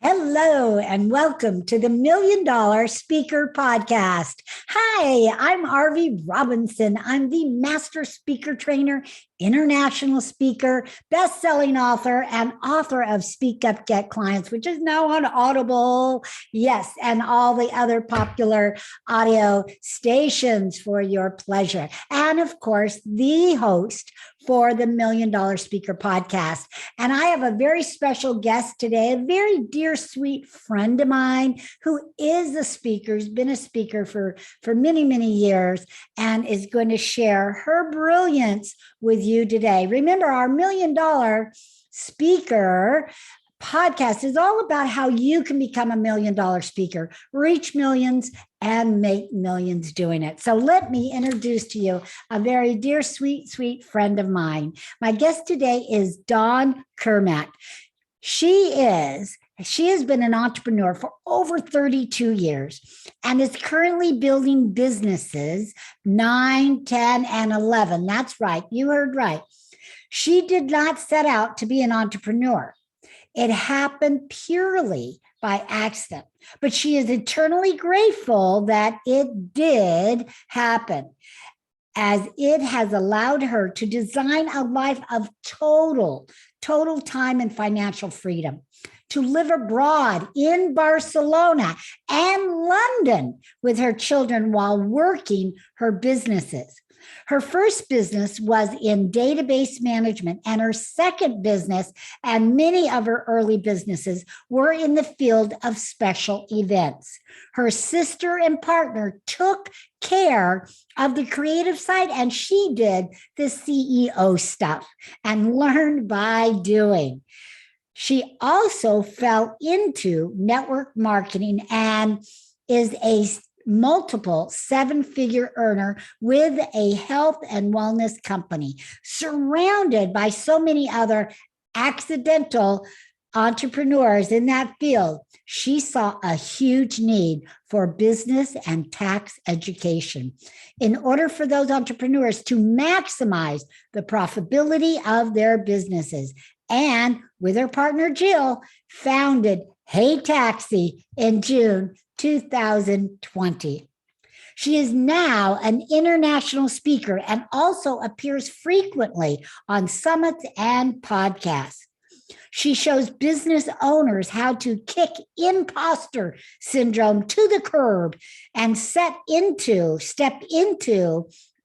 Hello and welcome to the Million Dollar Speaker Podcast. Hi, I'm Arvee Robinson. I'm the master speaker trainer, international speaker, best-selling author, and author of Speak Up, Get Clients, which is now on Audible. Yes, and all the other popular audio stations for your pleasure. And of course, the host for the Million Dollar Speaker Podcast. And I have a very special guest today, a very dear, sweet friend of mine who is a speaker, has been a speaker for many, many years, and is going to share her brilliance with you today. Remember, our Million Dollar Speaker podcast is all about how you can become a million dollar speaker, reach millions, and make millions doing it. So let me introduce to you a very dear, sweet, sweet friend of mine. My guest today is Dawn Cermak. She has been an entrepreneur for over 32 years and is currently building businesses 9, 10, and 11. That's right. You heard right. She did not set out to be an entrepreneur. It happened purely by accident, but she is eternally grateful that it did happen, as it has allowed her to design a life of total time and financial freedom, to live abroad in Barcelona and London with her children while working her businesses. Her first business was in database management, and her second business and many of her early businesses were in the field of special events. Her sister and partner took care of the creative side, and she did the CEO stuff and learned by doing. She also fell into network marketing and is a multiple seven-figure earner with a health and wellness company, surrounded by so many other accidental entrepreneurs in that field. She saw a huge need for business and tax education in order for those entrepreneurs to maximize the profitability of their businesses. And with her partner, Jill, founded Hey Taxi in June 2020. She is now an international speaker and also appears frequently on summits and podcasts. She shows business owners how to kick imposter syndrome to the curb and step into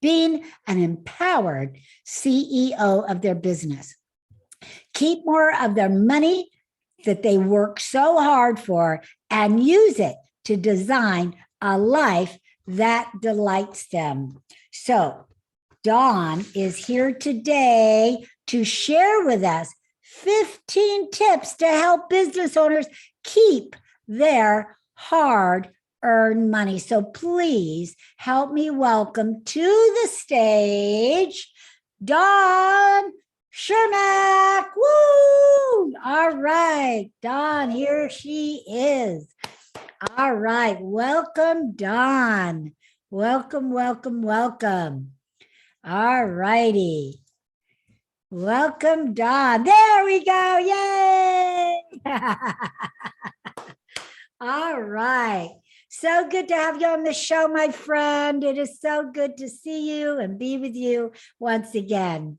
being an empowered CEO of their business. Keep more of their money that they work so hard for and use it to design a life that delights them. So, Dawn is here today to share with us 15 tips to help business owners keep their hard-earned money. So please help me welcome to the stage, Dawn Cermak. Woo! All right, Dawn, here she is. All right, welcome, Dawn. Welcome. All righty. Welcome, Dawn. There we go. Yay! All right. So good to have you on the show, my friend. It is so good to see you and be with you once again.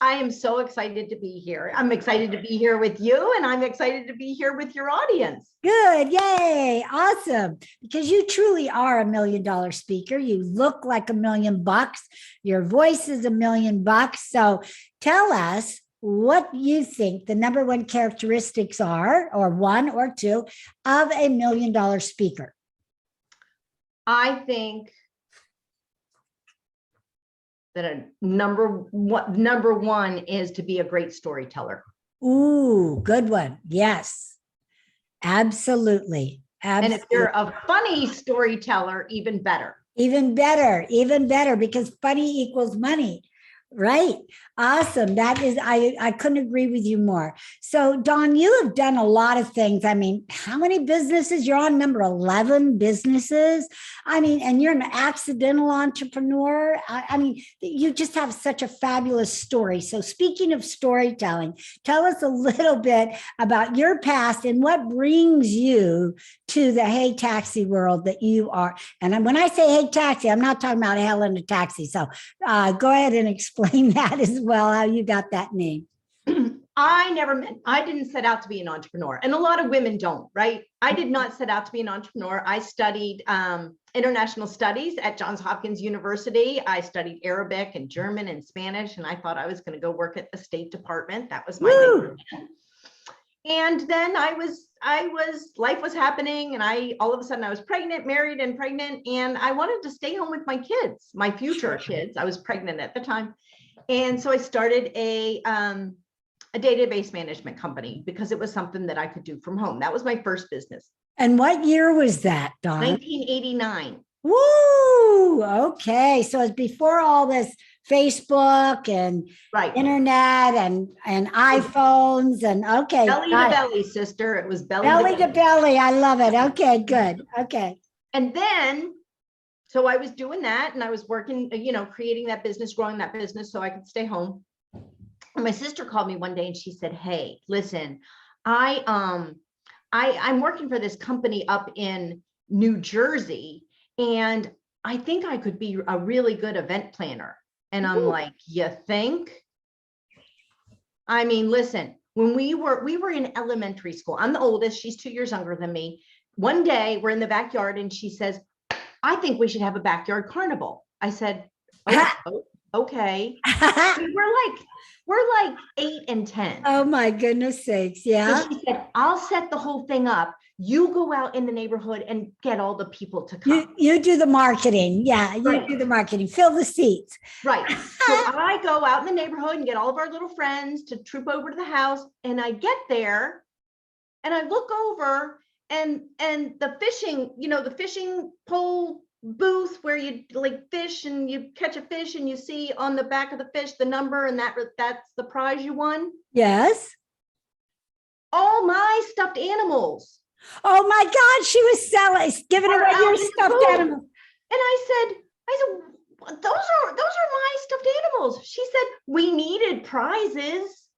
I am so excited to be here. I'm excited to be here with you, and I'm excited to be here with your audience. Good. Yay. Awesome. Because you truly are a $1 million speaker. You look like $1 million. Your voice is $1 million. So tell us what you think the number one characteristics are, or one or two, of a $1 million speaker. I think that a number one is to be a great storyteller. Ooh, good one. Yes, absolutely. And if you're a funny storyteller, even better. Even better, because funny equals money, Right. Awesome. That is, I couldn't agree with you more. So, Dawn, you have done a lot of things. I mean, how many businesses? You're on number 11 businesses. I mean, and you're an accidental entrepreneur. I mean, you just have such a fabulous story. So, speaking of storytelling, tell us a little bit about your past and what brings you to the Hey Taxi world that you are. And when I say Hey Taxi, I'm not talking about hell in a taxi. So, go ahead and explain that as well, how you got that name. I didn't set out to be an entrepreneur, and a lot of women don't, right? I did not set out to be an entrepreneur. I studied international studies at Johns Hopkins University. I studied Arabic and German and Spanish, and I thought I was going to go work at the State Department. That was my big plan. And then life was happening, and all of a sudden I was married and pregnant, and I wanted to stay home with my kids, my future kids. I was pregnant at the time. And so I started a database management company because it was something that I could do from home. That was my first business. And what year was that, Dawn? 1989. Woo! Okay. So it's before all this Facebook and internet and iPhones and okay. Belly to belly, sister. It was belly to belly. I love it. Okay, good. Okay. And then, so I was doing that and I was working, creating that business, growing that business so I could stay home. And my sister called me one day and she said, "Hey, listen, I'm working for this company up in New Jersey, and I think I could be a really good event planner." And I'm like, "You think?" I mean, listen, when we were in elementary school, I'm the oldest, she's 2 years younger than me. One day we're in the backyard and she says, "I think we should have a backyard carnival." I said, "Oh, okay." We're like 8 and 10. Oh my goodness sakes. Yeah. So she said, "I'll set the whole thing up. You go out in the neighborhood and get all the people to come. You do the marketing. Yeah, you do the marketing. Fill the seats." Right. So I go out in the neighborhood and get all of our little friends to troop over to the house. And I get there and I look over and the fishing pole booth where you like fish and you catch a fish and you see on the back of the fish the number and that's the prize you won. Yes. All my stuffed animals. Oh my God, she was giving away your stuffed animals. And I said, those are my stuffed animals. She said, "We needed prizes."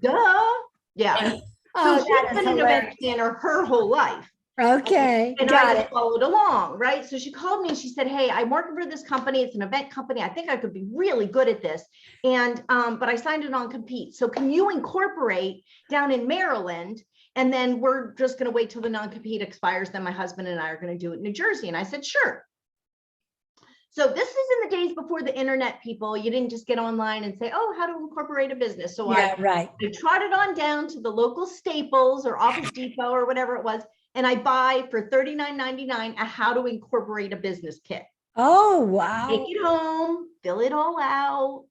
Duh. Yeah. So she's been an event planner her whole life. Okay. And I just followed along, right? So she called me and she said, "Hey, I'm working for this company. It's an event company. I think I could be really good at this. And but I signed a non-compete. So can you incorporate down in Maryland? And then we're just going to wait till the non-compete expires. Then my husband and I are going to do it in New Jersey." And I said, "Sure." So this is in the days before the internet, people. You didn't just get online and say, "Oh, how to incorporate a business." So I trotted on down to the local Staples or Office Depot or whatever it was. And I buy for $39.99 a how to incorporate a business kit. Oh, wow. Take it home, fill it all out,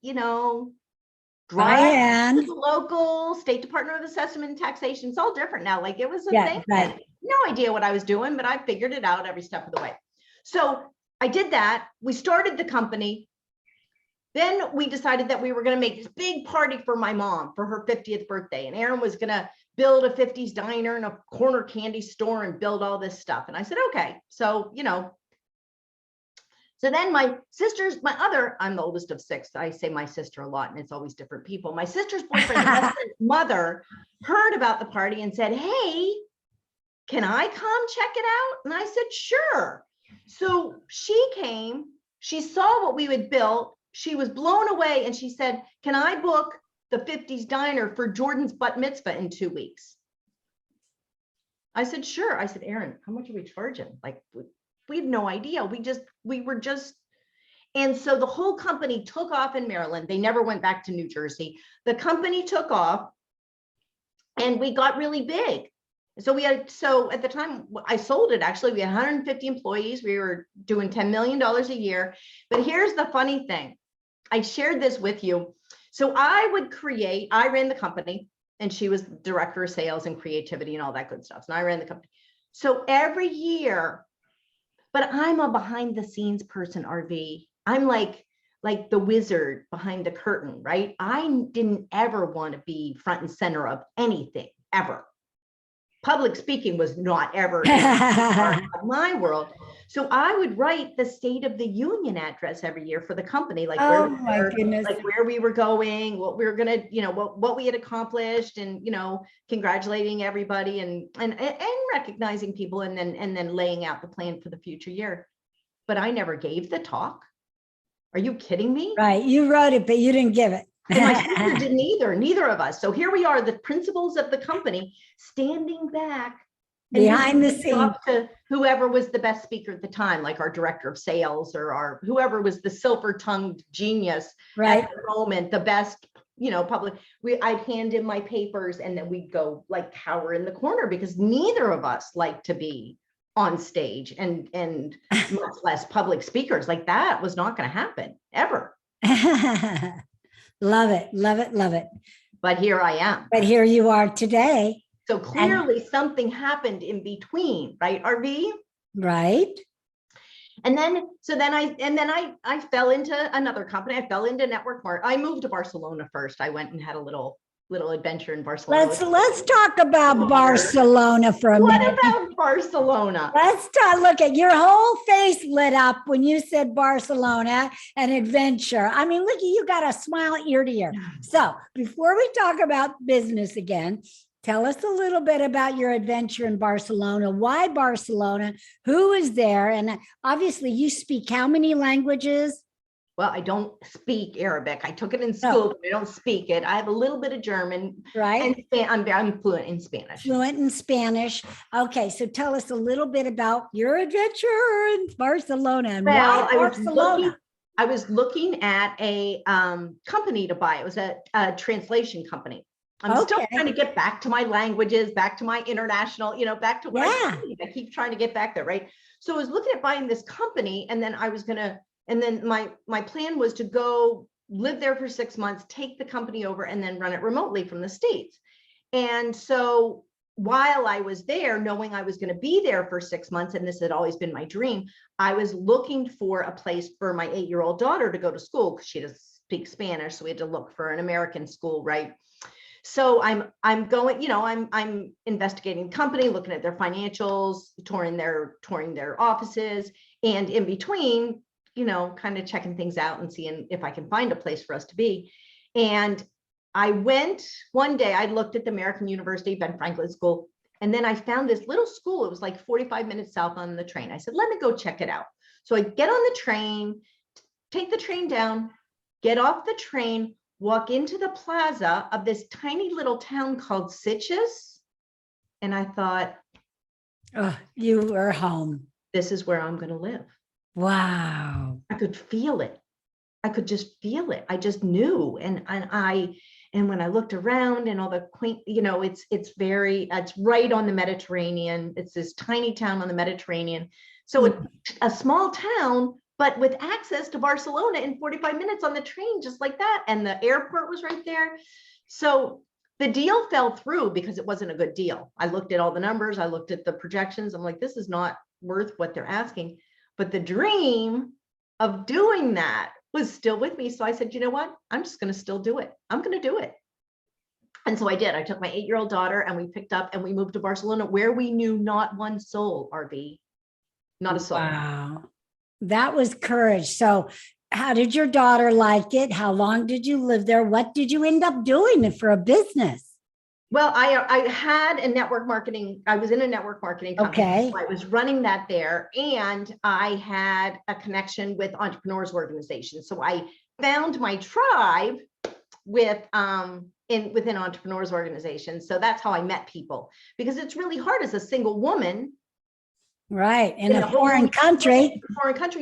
drive to the local State Department of Assessment and Taxation. It's all different now. Like it was a thing. Right. No idea what I was doing, but I figured it out every step of the way. So I did that. We started the company. Then we decided that we were going to make this big party for my mom for her 50th birthday. And Aaron was going to build a 50s diner and a corner candy store and build all this stuff. And I said, okay. So, so then I'm the oldest of 6. I say my sister a lot and it's always different people. My sister's boyfriend's mother heard about the party and said, "Hey, can I come check it out?" And I said, "Sure." So she came, she saw what we had built. She was blown away and she said, "Can I book the 50s diner for Jordan's bat mitzvah in 2 weeks?" I said, "Sure." I said, "Aaron, how much are we charging?" Like we had no idea. We were just, and so the whole company took off in Maryland. They never went back to New Jersey. The company took off and we got really big. So at the time I sold it, actually, we had 150 employees. We were doing $10 million a year. But here's the funny thing. I shared this with you. So I ran the company and she was director of sales and creativity and all that good stuff. And I ran the company. So every year, but I'm a behind the scenes person, Arvee. I'm like, like the wizard behind the curtain, right? I didn't ever want to be front and center of anything, ever. Public speaking was not ever part of my world. So I would write the State of the Union address every year for the company, like Oh my goodness. like where we were going, what we were gonna, what we had accomplished, and congratulating everybody and recognizing people, and then laying out the plan for the future year. But I never gave the talk. Are you kidding me? Right. You wrote it, but you didn't give it. And my sister didn't either, neither of us. So here we are, the principals of the company, standing back behind the scenes to whoever was the best speaker at the time, like our director of sales or our whoever was the silver-tongued genius at the moment, the best, public. I'd hand in my papers, and then we'd go like cower in the corner, because neither of us like to be on stage and much less public speakers. Like, that was not going to happen ever. Love it, love it, love it. But here I am. But here you are today. So clearly something happened in between, right, Arvee? Right. And then I fell into another company. I fell into network marketing. I moved to Barcelona first. I went and had a little adventure in Barcelona. Let's talk about Barcelona for a minute. What about Barcelona? Let's talk. Look at your whole face lit up when you said Barcelona and adventure. I mean, look, you got a smile ear to ear. So before we talk about business again, tell us a little bit about your adventure in Barcelona. Why Barcelona? Who is there? And obviously you speak how many languages? Well, I don't speak Arabic. I took it in school, but I don't speak it. I have a little bit of German. Right. And I'm fluent in Spanish. Fluent in Spanish. Okay, so tell us a little bit about your adventure in Barcelona and why Barcelona. I was looking at a company to buy. It was a translation company. I'm still trying to get back to my languages, back to my international, back to what I keep trying to get back there, right? So I was looking at buying this company, and then I was gonna. And then my plan was to go live there for 6 months, take the company over, and then run it remotely from the States. And so while I was there, knowing I was going to be there for 6 months, and this had always been my dream, I was looking for a place for my 8-year-old daughter to go to school, because she doesn't speak Spanish. So we had to look for an American school, right? So I'm going, I'm investigating the company, looking at their financials, touring their offices, and in between, kind of checking things out and seeing if I can find a place for us to be. And I went one day, I looked at the American University, Ben Franklin School, and then I found this little school. It was like 45 minutes south on the train. I said, let me go check it out. So I get on the train, take the train down, get off the train, walk into the plaza of this tiny little town called Sitges. And I thought, oh, you were home. This is where I'm going to live. Wow. I could feel it. I could just feel it. I just knew. And when I looked around and all the quaint, it's right on the Mediterranean. It's this tiny town on the Mediterranean. So it's a small town, but with access to Barcelona in 45 minutes on the train, just like that. And the airport was right there. So the deal fell through because it wasn't a good deal. I looked at all the numbers. I looked at the projections. I'm like, this is not worth what they're asking. But the dream of doing that was still with me. So I said, you know what? I'm just going to still do it. I'm going to do it. And so I did. I took my 8-year-old daughter, and we picked up and we moved to Barcelona, where we knew not one soul, Arvee. Not a soul. Wow. That was courage. So how did your daughter like it? How long did you live there? What did you end up doing for a business? Well, I had a network marketing. I was in a network marketing company. Okay. So I was running that there, and I had a connection with entrepreneurs organizations. So I found my tribe within entrepreneurs organizations. So that's how I met people, because it's really hard as a single woman, right, in a foreign country,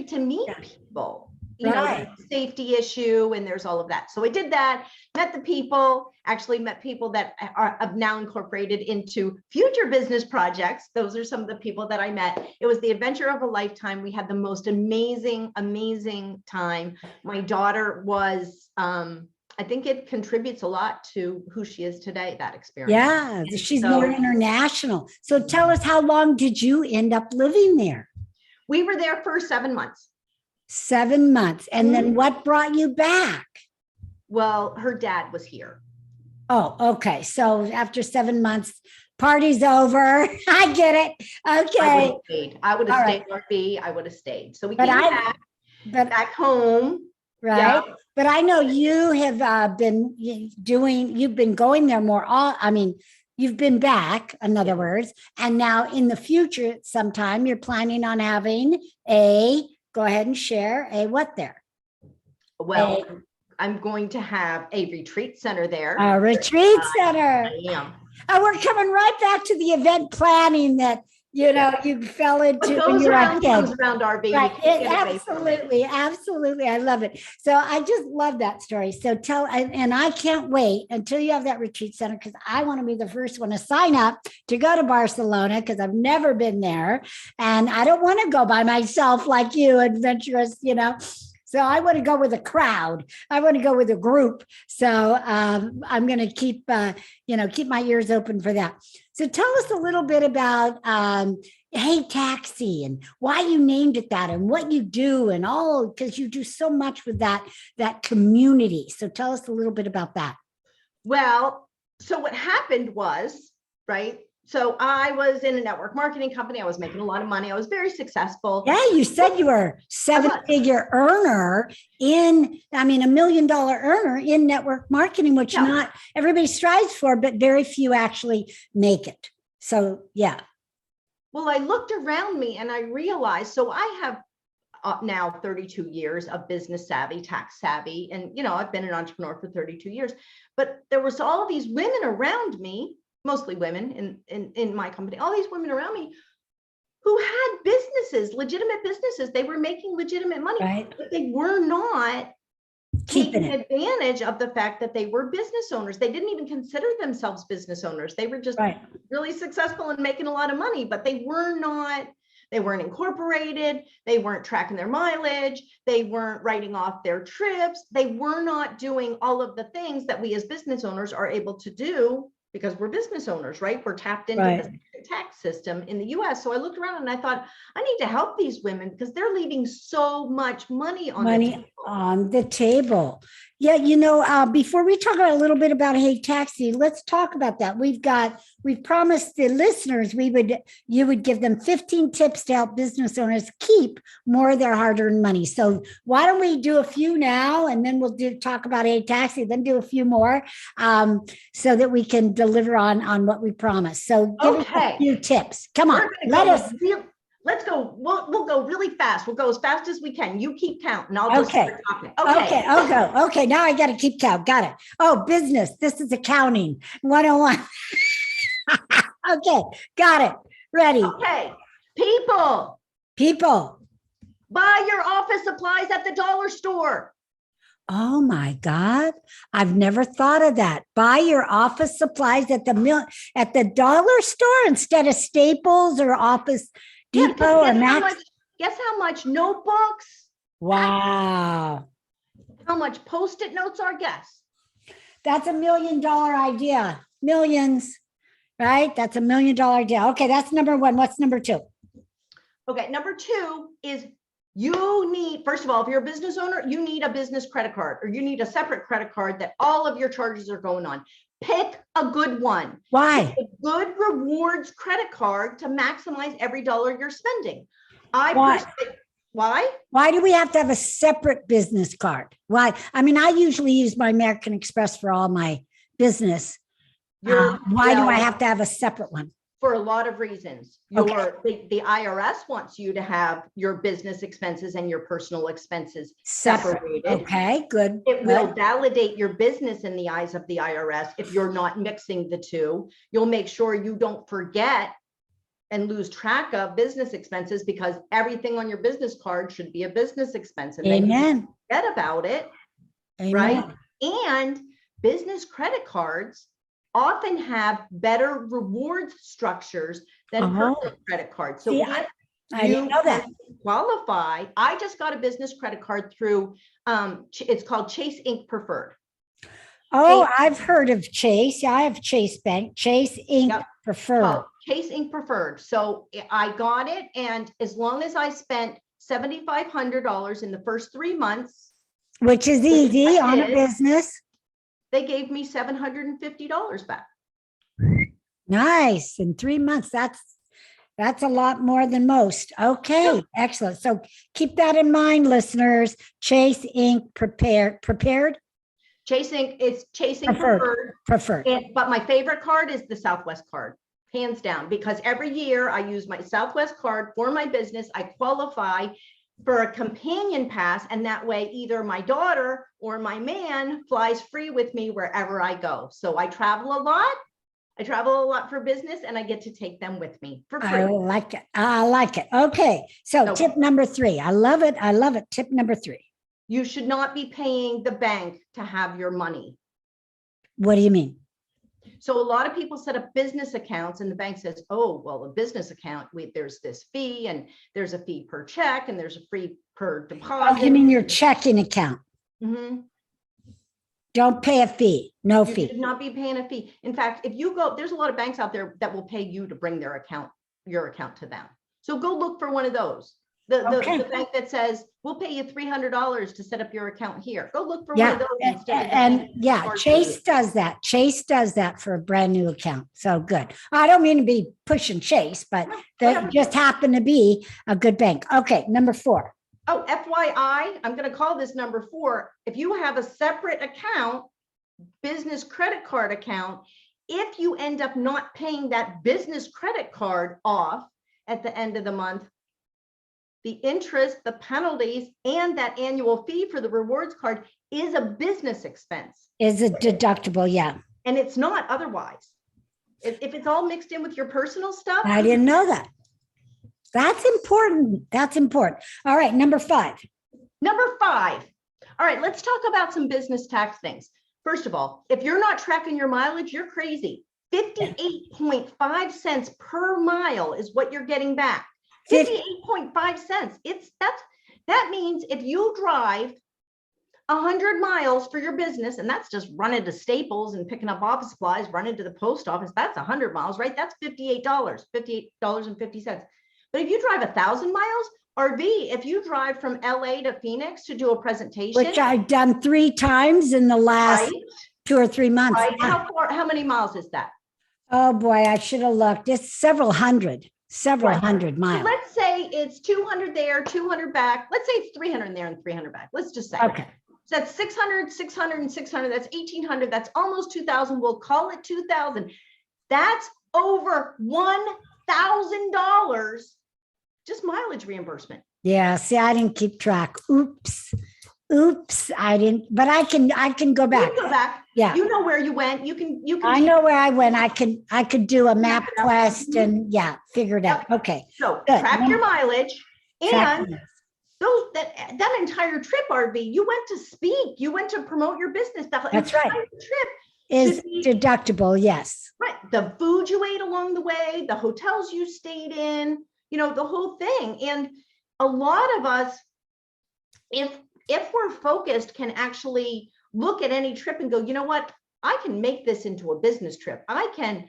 to meet people. There's a safety issue, and there's all of that. So I did that, met people that have now incorporated into future business projects. Those are some of the people that I met. It was the adventure of a lifetime. We had the most amazing time. My daughter was, I think it contributes a lot to who she is today, that experience. Yeah, she's more international. So tell us, how long did you end up living there? We were there for 7 months. 7 months. And then what brought you back? Well, her dad was here. Oh, okay. So after 7 months, party's over. I get it. Okay. I would have All stayed, right. Arvee. I would have stayed. So we But came I, but back home. right. Yeah. But I know you have been you've been going there more. You've been back, in other words, and now in the future, sometime you're planning on having go ahead and share what there? Well, I'm going to have a retreat center there. A retreat center. I am. And we're coming right back to the event planning that you fell into What when goes you were a around kid. comes around, Arvee. Right. You can't get away from it. Absolutely. I love it. So I just love that story. So and I can't wait until you have that retreat center, because I want to be the first one to sign up to go to Barcelona, because I've never been there. And I don't want to go by myself like you, adventurous, So I want to go with a crowd. I want to go with a group. So I'm going to keep my ears open for that. So tell us a little bit about Hey Taxi and why you named it that and what you do and all, because you do so much with that community. So tell us a little bit about that. Well, so what happened was, right? So I was in a network marketing company. I was making a lot of money. I was very successful. Yeah, you said you were $7-figure earner $1 million earner in network marketing, which not everybody strives for, but very few actually make it. So, yeah. Well, I looked around me and I realized, so I have now 32 years of business savvy, tax savvy. And, I've been an entrepreneur for 32 years, but there was all these women around me, mostly women in my company, all these women around me who had businesses, legitimate businesses. They were making legitimate money, right, but they were not taking advantage of the fact that they were business owners. They didn't even consider themselves business owners. They were just really successful and making a lot of money, but they weren't incorporated. They weren't tracking their mileage. They weren't writing off their trips. They were not doing all of the things that we as business owners are able to do, because we're business owners, right? We're tapped into the tax system in the US. So I looked around and I thought, I need to help these women because they're leaving so much money on the table. Yeah, before we talk a little bit about Hey Taxi, let's talk about that. We've promised the listeners you would give them 15 tips to help business owners keep more of their hard-earned money. So why don't we do a few now, and then we'll talk about Hey Taxi, then do a few more, so that we can deliver on what we promised. So give us a few tips. Come on, let's go. We'll go really fast. We'll go as fast as we can. You keep counting. I'll just start talking. Okay. I'll go. Okay. Now I got to keep count. Got it. Oh, business. This is accounting 101. Okay. Got it. Ready. Okay. People. Buy your office supplies at the dollar store. Oh my God. I've never thought of that. Buy your office supplies at the dollar store instead of Staples or Office Depot or Max. Guess how much notebooks? Wow. How much Post-it notes are? Guess. That's $1 million idea. Millions, right? That's $1 million idea. Okay, that's number one. What's number two? Okay, number two is you need, first of all, if you're a business owner, you need a business credit card, or you need a separate credit card that all of your charges are going on. Pick a good one. Why? Pick a good rewards credit card to maximize every dollar you're spending. Why? Why do we have to have a separate business card? Why? I usually use my American Express for all my business. Why do I have to have a separate one? For a lot of reasons. The IRS wants you to have your business expenses and your personal expenses separated. Okay, good. It will validate your business in the eyes of the IRS if you're not mixing the two. You'll make sure you don't forget and lose track of business expenses, because everything on your business card should be a business expense. And then you forget about it. Amen. Right? And business credit cards often have better rewards structures than personal credit cards. So I didn't know that. Qualify. I just got a business credit card through, it's called Chase Inc. Preferred. Oh, I've heard of Chase. Yeah, I have Chase Bank. Chase Inc. Preferred. Chase Inc. Preferred. So I got it. And as long as I spent $7,500 in the first 3 months. Which is easy on a did. business. They gave me $750 back. Nice. In 3 months, that's a lot more than most. Okay, excellent. So keep that in mind, listeners. Chase Inc. prepared. Chase Inc. It's Chase Inc. Preferred. But my favorite card is the Southwest card, hands down, because every year I use my Southwest card for my business. I qualify for a companion pass, and that way either my daughter or my man flies free with me wherever I go. So I travel a lot. I travel a lot for business, and I get to take them with me for free. I like it. I like it. Okay. So tip number 3. I love it. I love it. Tip number 3. You should not be paying the bank to have your money. What do you mean? So a lot of people set up business accounts, and the bank says, oh, well, a business account, there's this fee, and there's a fee per check, and there's a fee per deposit. Oh, you mean your checking account? Mm-hmm. Don't pay a fee. No fee. You should not be paying a fee. In fact, if you go, there's a lot of banks out there that will pay you to bring your account to them. So go look for one of those. The bank that says, we'll pay you $300 to set up your account here. Go look for one of those. And Chase does that. Chase does that for a brand new account. So good. I don't mean to be pushing Chase, but they just happen to be a good bank. Okay, number 4. Oh, FYI, I'm going to call this number 4. If you have a separate account, business credit card account, if you end up not paying that business credit card off at the end of the month, the interest, the penalties, and that annual fee for the rewards card is a business expense. Is a deductible, yeah. And it's not otherwise. If it's all mixed in with your personal stuff. I didn't know that. That's important. That's important. All right, number 5. Number 5. All right, let's talk about some business tax things. First of all, if you're not tracking your mileage, you're crazy. 58.5 cents per mile is what you're getting back. 58.5 cents. That means if you drive 100 miles for your business, and that's just running to Staples and picking up office supplies, running to the post office, that's 100 miles, right? That's $58.50. But if you drive 1,000 miles, Arvee, if you drive from LA to Phoenix to do a presentation, which I've done 3 times in the last 2 or 3 months. Right? How many miles is that? Oh boy, I should have looked. It's several hundred miles. So let's say it's 200 there, 200 back. Let's say it's 300 there and 300 back. Let's just say. Okay. So that's 600, 600, and 600. That's 1,800. That's almost 2,000. We'll call it 2,000. That's over $1,000 just mileage reimbursement. Yeah. See, I didn't keep track. Oops. I didn't, but I can go back. You can go back. Yeah. You know where you went. You can. I know where I went. I could do a map quest and figure it out. Okay. So track your mileage and that entire trip, Arvee, you went to speak, you went to promote your business. That's right. Trip is deductible. Yes. Right. The food you ate along the way, the hotels you stayed in, the whole thing. And a lot of us, if we're focused, can actually look at any trip and go, you know what, I can make this into a business trip. I can,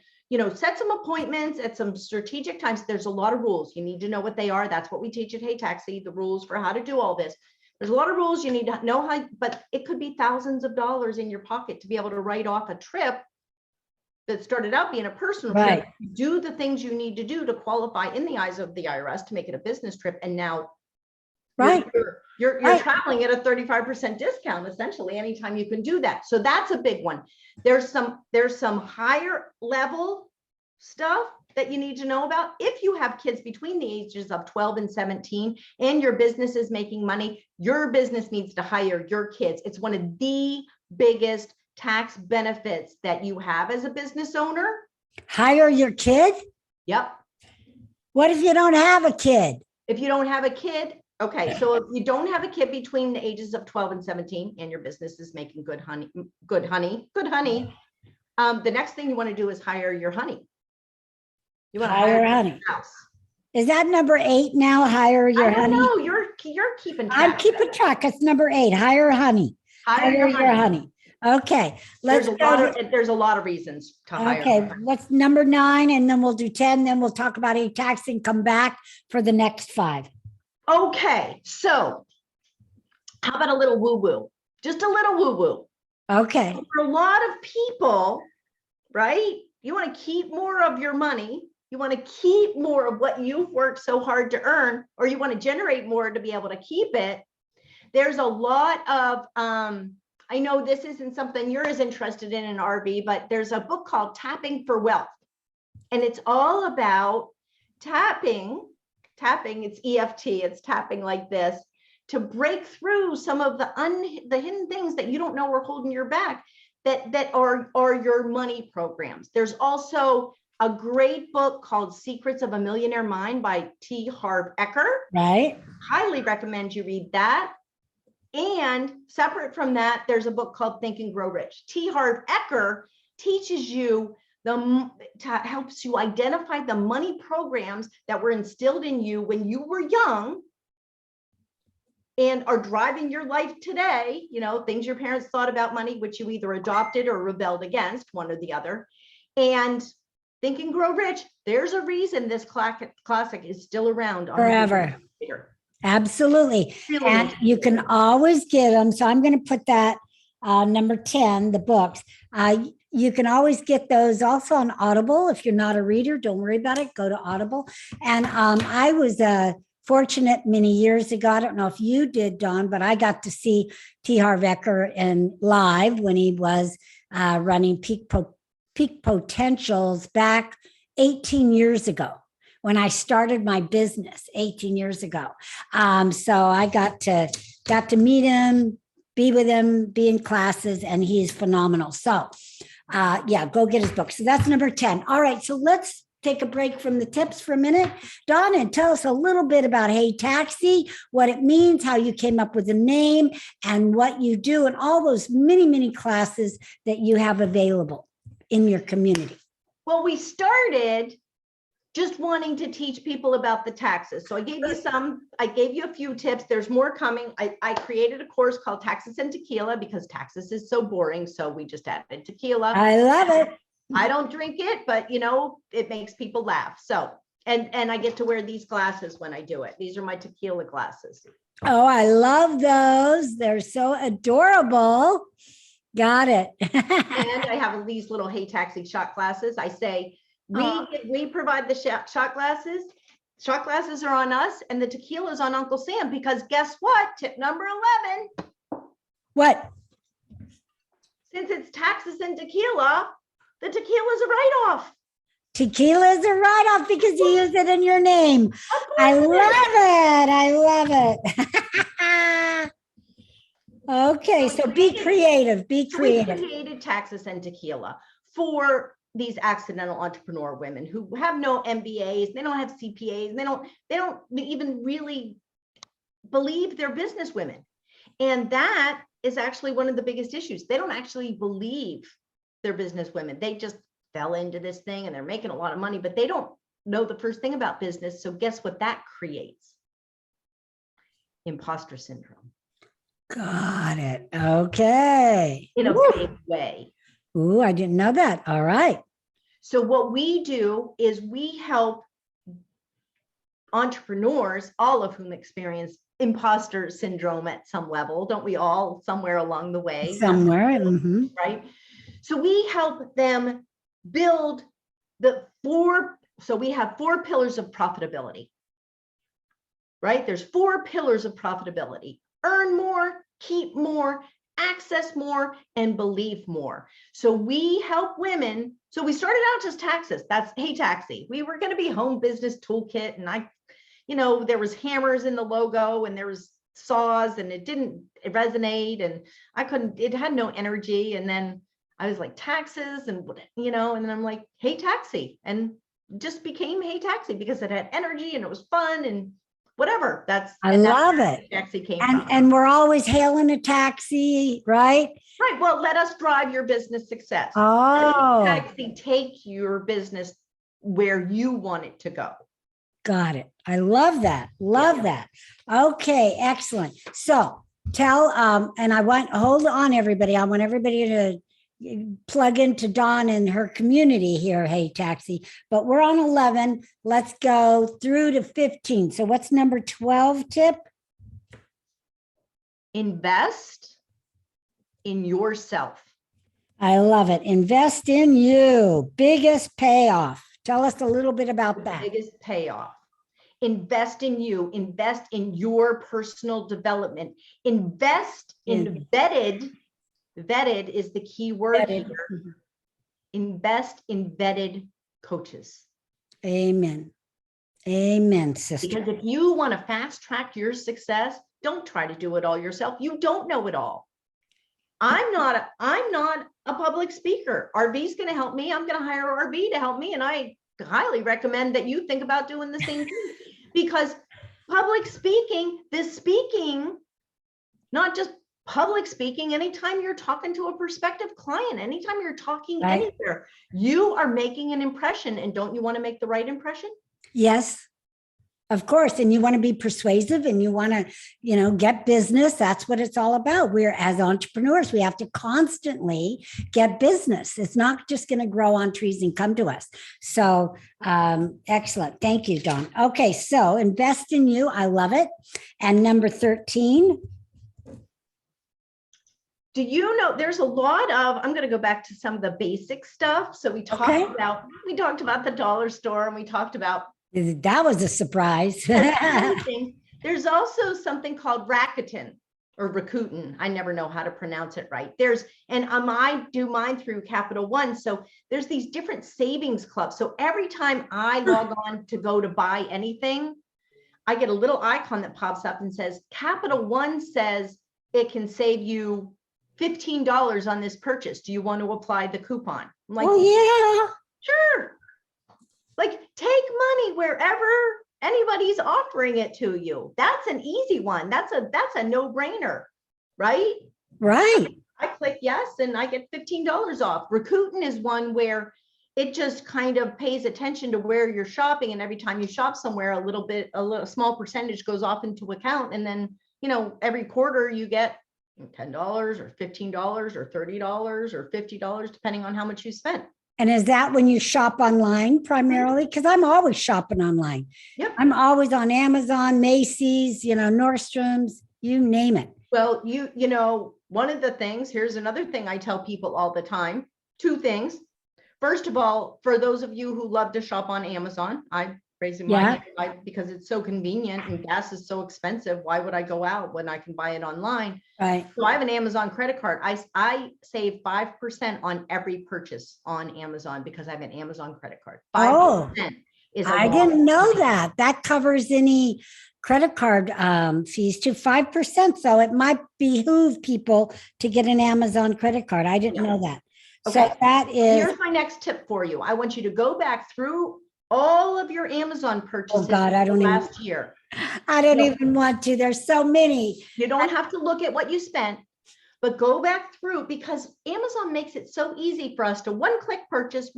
set some appointments at some strategic times. There's a lot of rules. You need to know what they are. That's what we teach at Hey Taxi, the rules for how to do all this. There's a lot of rules. You need to know how, but it could be thousands of dollars in your pocket to be able to write off a trip that started out being a personal trip. Do the things you need to do to qualify in the eyes of the IRS to make it a businm trip. And now you're traveling at a 35% discount, essentially, anytime you can do that. So that's a big one. There's some higher level stuff that you need to know about. If you have kids between the ages of 12 and 17 and your business is making money, your business needs to hire your kids. It's one of the biggest tax benefits that you have as a business owner. Hire your kid? Yep. What if you don't have a kid? If you don't have a kid, okay. So if you don't have a kid between the ages of 12 and 17 and your business is making good honey, the next thing you want to do is hire your honey. You want to hire honey. House. Is that number 8 now? Hire your honey? No, you're keeping track. I'm keeping track. It's number 8. Hire honey. Hire your honey. Okay. There's a lot of reasons to hire. Okay. Let's number 9, and then we'll do 10. Then we'll talk about taxing. Come back for the next 5. Okay, so how about a little woo-woo? Just a little woo-woo. Okay. For a lot of people, right? You want to keep more of your money. You want to keep more of what you've worked so hard to earn, or you want to generate more to be able to keep it. There's a lot of, I know this isn't something you're as interested in Arvee, but there's a book called Tapping for Wealth. And it's all about tapping, it's EFT, it's tapping like this, to break through some of the hidden things that you don't know are holding you back, that are your money programs. There's also a great book called Secrets of a Millionaire Mind by T. Harv Eker. Right. Highly recommend you read that. And separate from that, there's a book called Think and Grow Rich. T. Harv Eker teaches you helps you identify the money programs that were instilled in you when you were young and are driving your life today, things your parents thought about money, which you either adopted or rebelled against, one or the other. And Think and Grow Rich, there's a reason this classic is still around. Forever. Absolutely. Really and you can always get them. So I'm going to put that number 10, the books. You can always get those also on Audible. If you're not a reader, don't worry about it. Go to Audible. And I was fortunate many years ago. I don't know if you did, Dawn, but I got to see T. Harv Eker in live when he was running Peak Potentials back 18 years ago when I started my business 18 years ago. So I got to meet him, be with him, be in classes, and he's phenomenal. So go get his book. So that's number 10. All right, so let's take a break from the tips for a minute. Donna, tell us a little bit about Hey Taxi, what it means, how you came up with the name, and what you do, and all those many, many classes that you have available in your community. Well, we started just wanting to teach people about the taxes. So I gave you a few tips. There's more coming. I created a course called Taxes and Tequila because taxes is so boring. So we just added tequila. I love it. I don't drink it, but it makes people laugh. So, and I get to wear these glasses when I do it. These are my tequila glasses. Oh, I love those. They're so adorable. Got it. And I have these little Hey Taxi shot glasses. I say, we provide the shot glasses. Shot glasses are on us, and the tequila is on Uncle Sam, because guess what? Tip number 11. What? Since it's taxes and tequila, the tequila is a write-off. Tequila is a write-off because you use it in your name. I love it. Okay, so be creative. Be creative. We created Taxes and Tequila for these accidental entrepreneur women who have no MBAs, they don't have CPAs, they don't even really believe they're business women. And that is actually one of the biggest issues. They don't actually believe they're business women. They just fell into this thing and they're making a lot of money, but they don't know the first thing about business. So guess what that creates? Imposter syndrome. Got it. Okay. In a big way. Ooh, I didn't know that. All right. So what we do is we help entrepreneurs, all of whom experience imposter syndrome at some level. Don't we all, somewhere along the way? Somewhere. Right. So we help them build so we have 4 pillars of profitability, right? There's 4 pillars of profitability: earn more, keep more, access more, and believe more. So we help women. So we started out just taxes. That's Hey Taxi. We were going to be home business toolkit. And there was hammers in the logo and there was saws, and it didn't resonate, and it had no energy. And then I was like, taxes, and then I'm like, Hey Taxi, and just became Hey Taxi because it had energy and it was fun and whatever. I love it. Taxi came and we're always hailing a taxi, right? Right. Well, let us drive your business success. Oh, taxi take your business where you want it to go. Got it. I love that. Love that. Okay, excellent. So tell, and hold on, everybody. I want everybody to plug into Dawn and her community here, Hey Taxi, but we're on 11. Let's go through to 15. So what's number 12 tip? Invest in yourself. I love it. Invest in you. Biggest payoff. Tell us a little bit about that. Biggest payoff. Invest in you. Invest in your personal development. Invest in vetted. Vetted is the key word here. Invest in vetted coaches. Amen. Amen, sister. Because if you want to fast track your success, don't try to do it all yourself. You don't know it all. I'm not a public speaker. Arvee's going to help me. I'm going to hire Arvee to help me. And I highly recommend that you think about doing the same thing, because public speaking, not just public speaking, anytime you're talking to a prospective client, anytime you're talking anywhere, you are making an impression. And don't you want to make the right impression? Yes, of course. And you want to be persuasive and you want to, get business. That's what it's all about. We're, as entrepreneurs, we have to constantly get business. It's not just going to grow on trees and come to us. So excellent. Thank you, Dawn. Okay. So invest in you. I love it. And number 13. Do you know there's a lot of, I'm going to go back to some of the basic stuff. So we talked about the dollar store, and we talked about, that was a surprise. There's also something called Rakuten or Rakuten. I never know how to pronounce it right. I do mine through Capital One. So there's these different savings clubs. So every time I log on to go to buy anything, I get a little icon that pops up and says, Capital One says it can save you $15 on this purchase. Do you want to apply the coupon? I'm like, oh yeah, sure. Like, take money wherever anybody's offering it to you. That's an easy one. That's a no-brainer, right? Right. I click yes, and I get $15 off. Rakuten is one where it just kind of pays attention to where you're shopping, and every time you shop somewhere, a small percentage goes off into account, and then every quarter you get $10 or $15 or $30 or $50, depending on how much you spent. And is that when you shop online primarily? Because I'm always shopping online. Yep. I'm always on Amazon, Macy's, Nordstrom's, you name it. Well, one of the things, here's another thing I tell people all the time, 2 things. First of all, for those of you who love to shop on Amazon, I'm raising my hand because it's so convenient and gas is so expensive. Why would I go out when I can buy it online? Right. So I have an Amazon credit card. I save 5% on every purchase on Amazon because I have an Amazon credit card. 5% is I didn't know that. That covers any credit card fees to 5%. So it might behoove people to get an Amazon credit card. I didn't know that. Okay. So that is. Here's my next tip for you. I want you to go back through all of your Amazon purchases last year. I don't even want to. There's so many. You don't have to look at what you spent, but go back through, because Amazon makes it so easy for us to one-click purchase.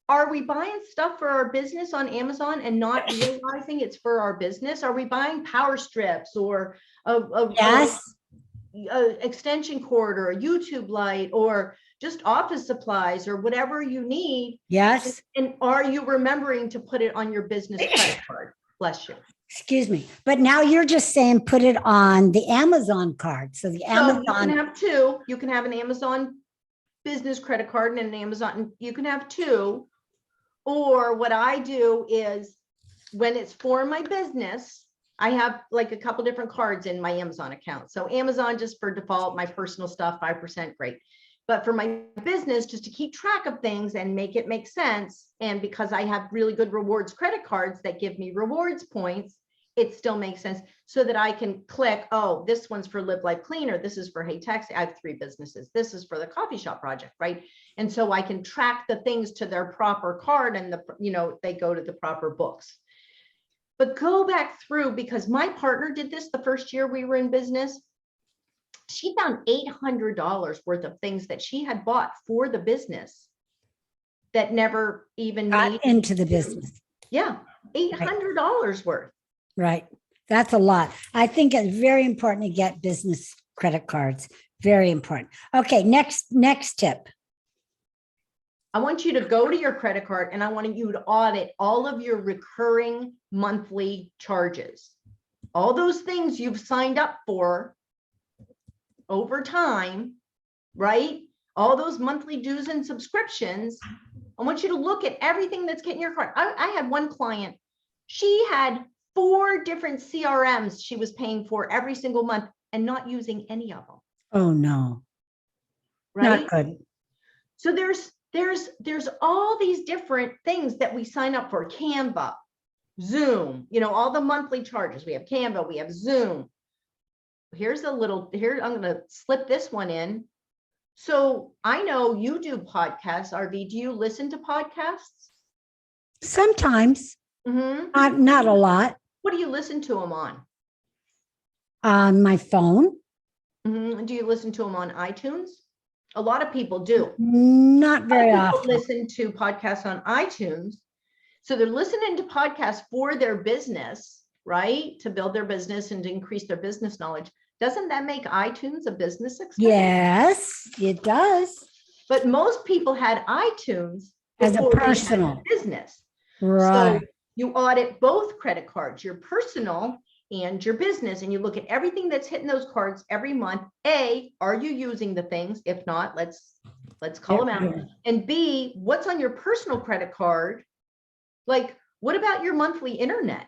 Are we buying stuff for our business on Amazon and not realizing it's for our business? Are we buying power strips or a extension cord or a YouTube light or just office supplies or whatever you need? Yes. And are you remembering to put it on your business credit card? Bless you. Excuse me. But now you're just saying put it on the Amazon card. So you can have 2. You can have an Amazon business credit card and an Amazon. You can have 2. Or what I do is, when it's for my business, I have like a couple different cards in my Amazon account. So Amazon, just for default, my personal stuff, 5%, great. But for my business, just to keep track of things and make it make sense, and because I have really good rewards credit cards that give me rewards points, it still makes sense, so that I can click, oh, this one's for Live Life Cleaner. This is for Hey Taxi. I have 3 businesses. This is for the coffee shop project, right? And so I can track the things to their proper card, and they go to the proper books. But go back through, because my partner did this the first year we were in business. She found $800 worth of things that she had bought for the business that never even got into the business. Yeah, $800 worth. Right. That's a lot. I think it's very important to get business credit cards. Very important. Okay, next tip. I want you to go to your credit card and I want you to audit all of your recurring monthly charges. All those things you've signed up for over time, right? All those monthly dues and subscriptions. I want you to look at everything that's getting your card. I had one client, she had 4 different CRMs she was paying for every single month and not using any of them. Oh no, Right? not good. So there's all these different things that we sign up for. Canva, Zoom, all the monthly charges. We have Canva, we have Zoom. Here, I'm going to slip this one in. So I know you do podcasts, Arvee. Do you listen to podcasts? Sometimes, Mm-hmm. not a lot. What do you listen to them on? On my phone. Mm-hmm. Do you listen to them on iTunes? A lot of people do. Not very often. Listen to podcasts on iTunes. So they're listening to podcasts for their business, right? To build their business and to increase their business knowledge. Doesn't that make iTunes a business expense? Yes, it does. But most people had iTunes as a before they had personal business. Right. So you audit both credit cards, your personal and your business, and you look at everything that's hitting those cards every month. A, are you using the things? If not, let's call them out. And B, what's on your personal credit card? Like, what about your monthly internet?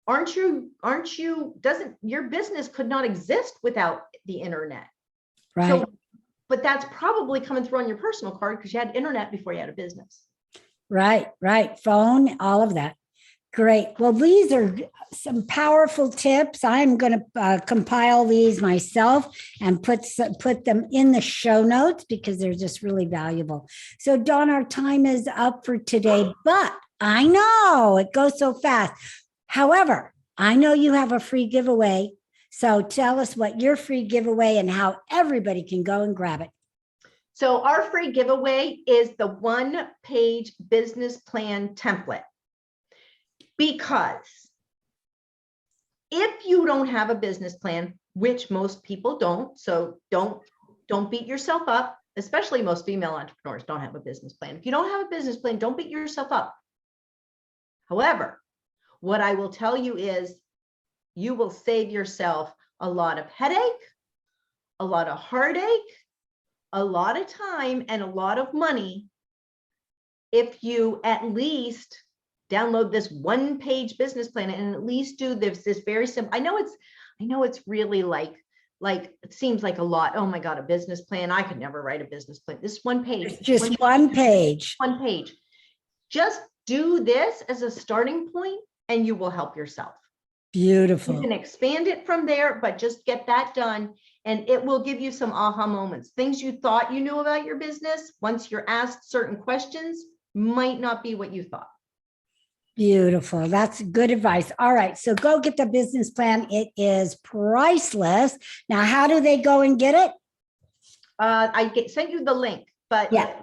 Doesn't your business could not exist without the internet? Right. So, but that's probably coming through on your personal card because you had internet before you had a business. Right. Phone, all of that. Great. Well, these are some powerful tips. I'm going to compile these myself and put them in the show notes because they're just really valuable. So, Dawn, our time is up for today, but I know it goes so fast. However, I know you have a free giveaway. So tell us what your free giveaway and how everybody can go and grab it. So our free giveaway is the 1-page business plan template. Because if you don't have a business plan, which most people don't, so don't beat yourself up, especially most female entrepreneurs don't have a business plan. If you don't have a business plan, don't beat yourself up. However, what I will tell you is you will save yourself a lot of headache, a lot of heartache, a lot of time, and a lot of money if you at least download this 1-page business plan and at least do this very simple. I know it's really like it seems like a lot. Oh my God, a business plan. I could never write a business plan. This 1 page. It's just one page. 1 page. Just do this as a starting point and you will help yourself. Beautiful. You can expand it from there, but just get that done and it will give you some aha moments. Things you thought you knew about your business, once you're asked certain questions, might not be what you thought. Beautiful. That's good advice. All right. So go get the business plan. It is priceless. Now, how do they go and get it? Sent you the link, but yeah.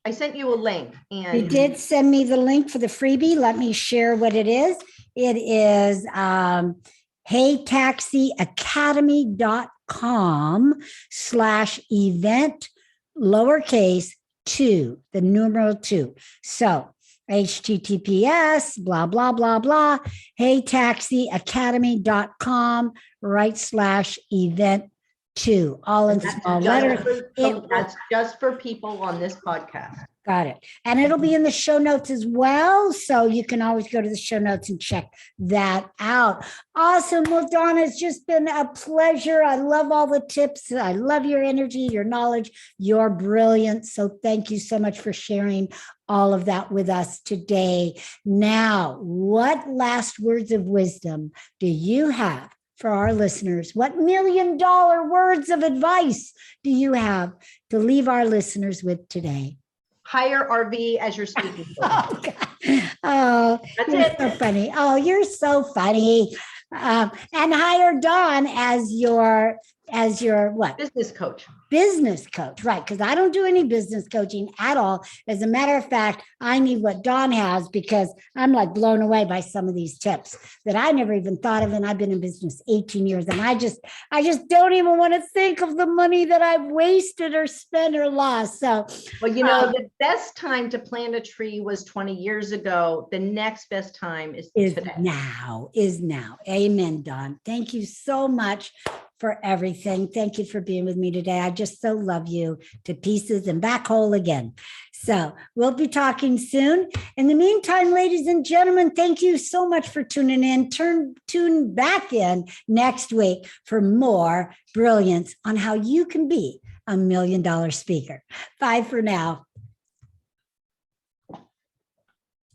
I sent you a link. And you did send me the link for the freebie. Let me share what it is. It is heytaxiacademy.com/event lowercase 2, the numeral 2. So HTTPS, blah, blah, blah, blah, heytaxiacademy.com/event 2, all in small letters. That's just for people on this podcast. Got it. And it'll be in the show notes as well. So you can always go to the show notes and check that out. Awesome. Well, Dawn, it's just been a pleasure. I love all the tips. I love your energy, your knowledge. You're brilliant. So thank you so much for sharing all of that with us today. Now, what last words of wisdom do you have for our listeners? What $1 million words of advice do you have to leave our listeners with today? Hire Arvee as your speaking coach. Oh, you're so funny. Oh, you're so funny. And hire Dawn as your what? Business coach. business coach, right? Because I don't do any business coaching at all. As a matter of fact, I need what Dawn has because I'm like blown away by some of these tips that I never even thought of. And I've been in business 18 years, and I just don't even want to think of the money that I've wasted or spent or lost. So, well, the best time to plant a tree was 20 years ago. The next best time is today. Is now. Amen, Dawn. Thank you so much for everything. Thank you for being with me today. I just so love you to pieces and back whole again. So we'll be talking soon. In the meantime, ladies and gentlemen, thank you so much for tuning in. Tune back in next week for more brilliance on how you can be $1 million speaker. Bye for now.